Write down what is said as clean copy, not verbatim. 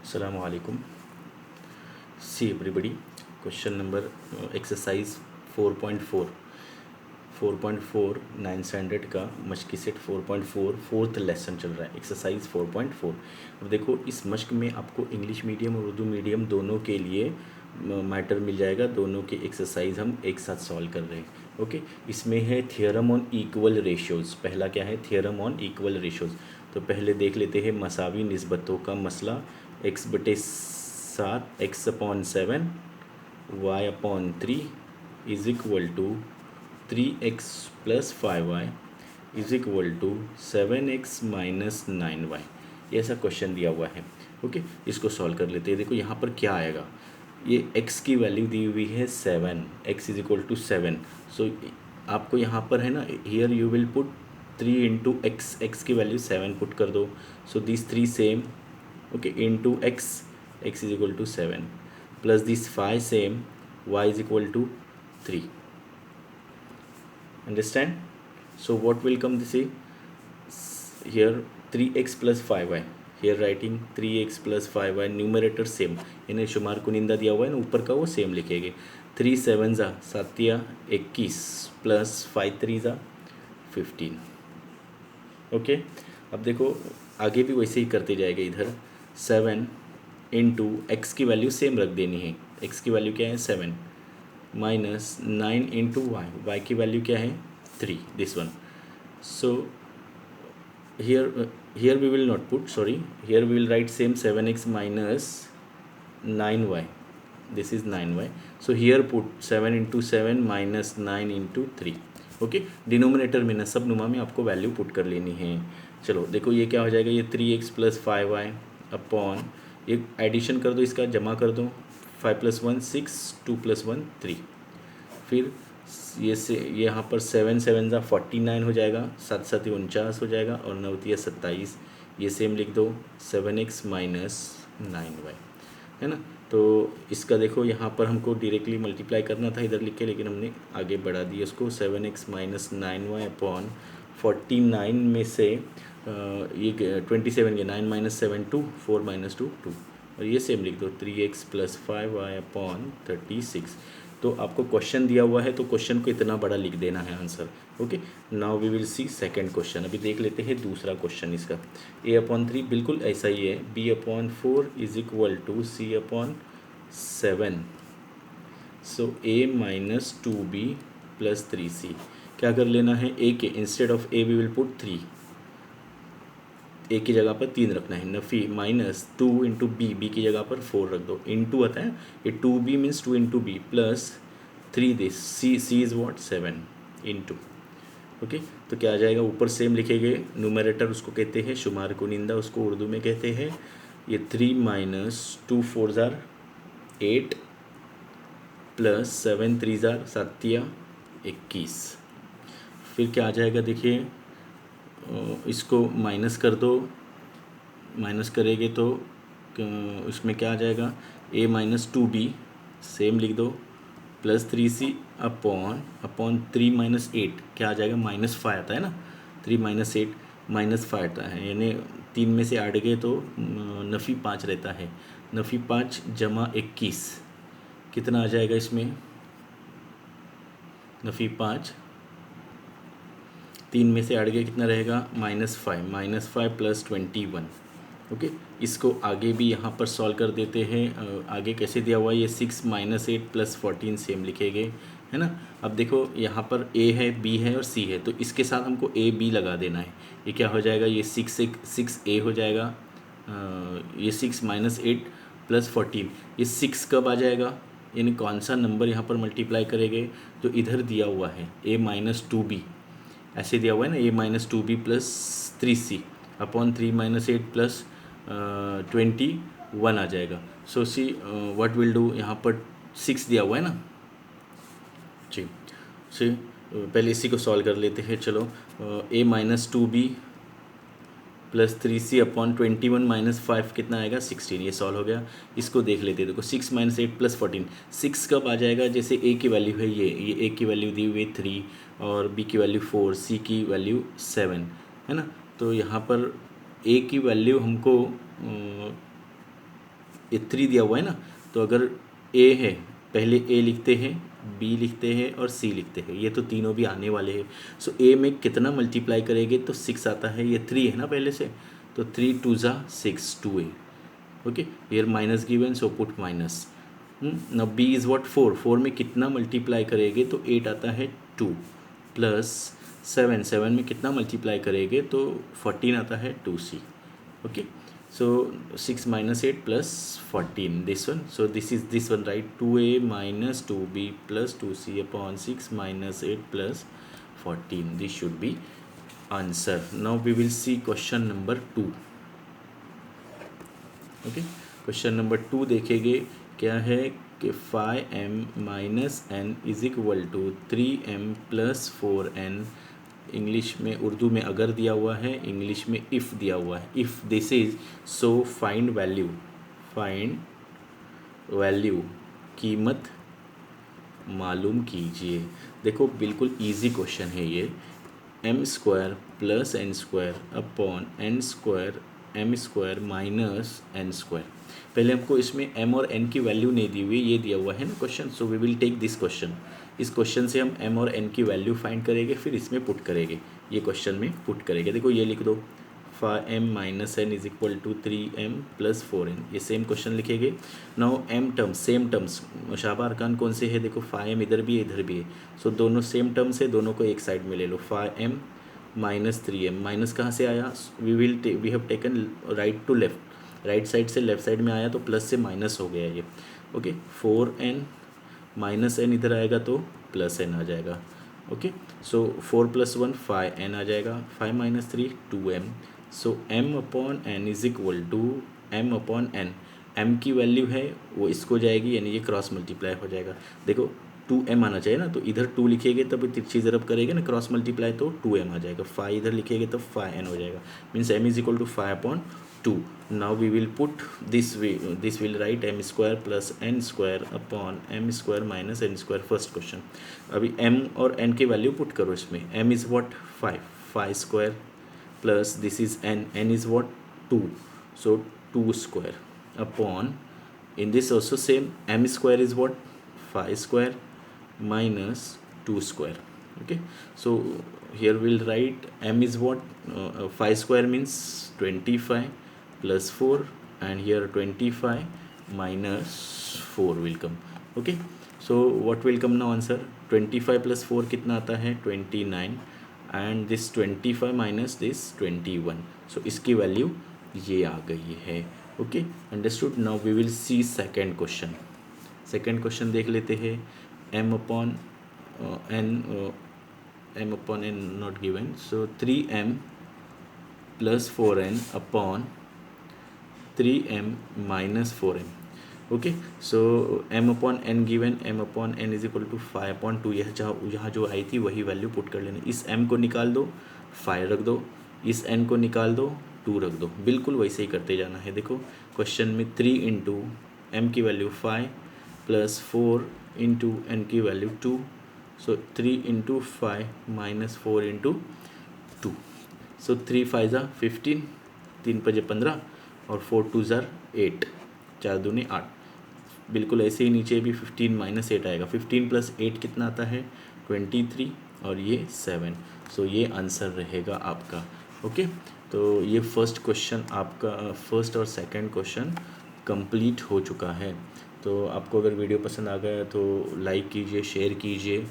Assalamu alaikum. See everybody, question number exercise 4.4 9 standard का मश्क set 4.4 fourth lesson चल रहा है, एक्सरसाइज 4.4। अब देखो इस मश्क में आपको इंग्लिश मीडियम और उर्दू मीडियम दोनों के लिए मैटर मिल जाएगा, दोनों के एक्सरसाइज हम एक साथ सॉल्व कर रहे हैं। ओके, इसमें है थियरम ऑन इक्वल रेशियोज़। पहला क्या है? Theorem on equal ratios. तो पहले देख लेते हैं मसावी निस्बतों का मसला। x/7 x/7 y/3 is equal to 3x + 5y is equal to 7x - 9y। ये ऐसा क्वेश्चन दिया हुआ है। ओके, इसको सॉल्व कर लेते हैं। देखो यहाँ पर क्या आएगा, ये x की वैल्यू दी हुई है 7, x is equal to 7। So आपको यहाँ पर है ना, here you will put 3 × x, x की वैल्यू 7 पुट कर दो। So this 3 same, okay, into x is equal to 7 plus this 5 same, y is equal to 3। Understand? So what will come this here 3x + 5y, here writing 3x + 5y, numerator same, इन्हें शुमार कुनिंदा दिया हुआ है ना, ऊपर का वो same लिखेंगे। 3 7 ज़ा 7 या 21 प्लस 5 3 ज़ा 15। ओके, अब देखो आगे भी वैसे ही करते जाएगा। इधर 7 इंटू एक्स की वैल्यू सेम रख देनी है। एक्स की वैल्यू क्या है? 7 माइनस 9 इंटू वाई, वाई की वैल्यू क्या है? 3, this one. So here we will not put, sorry, here we will write same 7x minus 9y, this is 9y. So here put 7 × 7 minus 9 × 3। Okay, denominator में ना सब नुमा में आपको value put कर लेनी है। चलो देखो ये क्या हो जाएगा, ये 3x + 5y अपॉन, ये एडिशन कर दो, इसका जमा कर दो, 5 + 1 6, 2 + 1 3। फिर ये से यहाँ पर 7 7 ज़ा 49 हो जाएगा, 7 7 49 हो जाएगा, और 9 3 27। ये सेम लिख दो, 7x - 9y, है ना। तो इसका देखो यहाँ पर हमको डायरेक्टली मल्टीप्लाई करना था इधर लिख के, लेकिन हमने आगे बढ़ा दिया उसको। 7x - 9y अपॉन 49 में से ये 27 के 9 - 7 2, 4 - 2 2, और ये सेम लिख दो 3x + 5y अपॉन 36। तो आपको क्वेश्चन दिया हुआ है तो क्वेश्चन को इतना बड़ा लिख देना है answer. Okay, now we will see second question. अभी देख लेते हैं दूसरा क्वेश्चन इसका। a/3 बिल्कुल ऐसा ही है, b/4 is equal to c/7। So a - 2b + 3c। क्या कर लेना है, a के instead of a we will put 3, a की जगह पर 3 रखना है, नफ़ी माइनस 2 × b की जगह पर 4 रख दो, इंटू आता है ये 2b means 2 × b plus 3 this c is what 7 into. Okay, तो क्या आ जाएगा, ऊपर सेम लिखेंगे, न्यूमरेटर उसको कहते हैं शुमार कुनिंदा, उसको उर्दू में कहते हैं। ये 3 - 2 4 ज़ार 8 प्लस 7 3 ज़ार 7 या 21। फिर क्या आ जाएगा, देखिए इसको माइनस कर दो, माइनस करेंगे तो इसमें क्या आ जाएगा, a - 2b सेम लिख दो, प्लस 3c अपॉन 3 - 8 क्या आ जाएगा, -5 आता है ना, 3 - 8 -5 आता है, यानी 3 में से 8 गए तो नफ़ी 5 रहता है। नफ़ी 5 + 21 कितना आ जाएगा इसमें, नफ़ी 5 3 में से 8 गए कितना रहेगा, -5 प्लस 21। ओके, इसको आगे भी यहाँ पर सॉल्व कर देते हैं। आगे कैसे दिया हुआ है, ये 6 - 8 प्लस 14 सेम लिखेंगे, है ना। अब देखो यहाँ पर a है, b है और c है, तो इसके साथ हमको a b लगा देना है। ये क्या हो जाएगा, ये 6a हो जाएगा, ये 6 - 8 प्लस 14, ये 6 कब आ जाएगा, यानी कौन सा नंबर यहाँ पर मल्टीप्लाई करेंगे, तो इधर दिया हुआ है a - 2b, ऐसे दिया हुआ है ना, a - 2b plus 3c upon 3 - 8 plus 21 आ जाएगा। सो सी व्हाट विल डू, यहाँ पर 6 दिया हुआ है ना जी। सी पहले इसी को सॉल्व कर लेते हैं। चलो a - 2b plus 3c upon 21 - 5 कितना आएगा, 16। ये सॉल्व हो गया। इसको देख लेते हैं, देखो 6 - 8 प्लस 14, 6 कब आ जाएगा, जैसे a की वैल्यू है, ये a की वैल्यू दी हुई 3 और b की वैल्यू 4, c की वैल्यू 7, है ना। तो यहाँ पर a की वैल्यू हमको ये 3 दिया हुआ है ना, तो अगर ए है पहले ए लिखते हैं, बी लिखते हैं और सी लिखते हैं, ये तो तीनों भी आने वाले हैं। सो ए में कितना मल्टीप्लाई करेंगे तो 6 आता है, ये 3 है ना पहले से, तो 3 2 ज़ा 6 2a। Okay, here minus given, so put minus. Now b is what 4, 4 में कितना मल्टीप्लाई करेंगे तो 8 आता है 2 प्लस 7, 7 में कितना मल्टीप्लाई करेंगे तो 14 आता है 2c। Okay, so 6 minus 8 plus 14, this one, so this is this one, right? 2a minus 2b plus 2c upon 6 minus 8 plus 14, this should be answer. Now we will see question number 2. okay, question number 2 देखेंगे क्या है कि 5m minus n is equal to 3m plus 4n। English में, उर्दू में अगर दिया हुआ है, इंग्लिश में इफ़ दिया हुआ है। If this is so find value, find value, कीमत मालूम कीजिए। देखो बिल्कुल इजी क्वेश्चन है ये। M square plus n square upon n square m square minus n square. पहले हमको इसमें m और n की वैल्यू नहीं दी हुई, ये दिया हुआ है ना question, so we will take this question. इस क्वेश्चन से हम m और n की वैल्यू फाइंड करेंगे, फिर इसमें पुट करेंगे, ये क्वेश्चन में पुट करेंगे। देखो ये लिख दो, 5m minus n is equal to 3m plus 4n, ये सेम क्वेश्चन लिखेंगे। Now m terms, same terms, मुशाबा अरकान कौन से है, देखो 5m इधर भी है इधर भी है, सो दोनों सेम टर्म्स है, दोनों को एक साइड में ले लो। 5m माइनस 3m, माइनस कहाँ से आया, we have taken right to left, right side से लेफ्ट साइड में आया तो प्लस से माइनस हो गया ये। ओके, 4n माइनस n इधर आएगा तो प्लस n आ जाएगा। ओके, सो 4 प्लस 1 5n आ जाएगा, 5 minus 3 2m, so m upon n is equal to m upon n। m की वैल्यू है वो इसको जाएगी, यानी ये क्रॉस मल्टीप्लाई हो जाएगा। देखो 2m आना चाहिए ना, तो इधर 2 लिखेंगे तब तिरछी ज़रब करेंगे ना क्रॉस मल्टीप्लाई, तो 2m आ जाएगा। 5 इधर लिखेंगे तब 5n हो जाएगा, means m is equal to 5 upon 2। now we will put this way, this will write m square plus n square upon m square minus n square, first question. अभी m और n की value put करो इसमें। m is what 5, 5 square plus this is n, n is what 2, so 2 square upon, in this also same, m square is what 5 square minus 2 square। okay, so here we'll write m is what 5 square means 25 plus 4, and here 25 minus 4 will come। okay, so what will come now answer, 25 plus 4 कितना आता है 29, and this 25 minus this 21, so इसकी value ये आ गई है। Okay, understood. Now we will see second question. Second question देख लेते हैं। m upon n not given, so 3m plus 4n upon 3m minus 4m। Okay, so m upon n given, m upon n is equal to 5 upon 2, यह यहाँ जो आई थी वही value put कर लेना। इस m को निकाल दो, 5 रख दो, इस n को निकाल दो, 2 रख दो, बिल्कुल वैसे ही करते जाना है। देखो क्वेश्चन में 3 इंटू एम की वैल्यू 5 प्लस 4 इंटू एन की वैल्यू 2, सो 3 इंटू 5 माइनस 4 इंटू 2, सो 3 5 ज़ा 15, 3 5 15 और 4 2 ज़ा 8, 4 दूनी 8, बिल्कुल ऐसे ही नीचे भी 15 माइनस 8 आएगा। 15 प्लस 8 कितना आता है 23, और ये 7, सो ये आंसर रहेगा आपका। ओके, तो ये फर्स्ट क्वेश्चन आपका, फर्स्ट और सेकंड क्वेश्चन कंप्लीट हो चुका है। तो आपको अगर वीडियो पसंद आ गया तो लाइक कीजिए, शेयर कीजिए,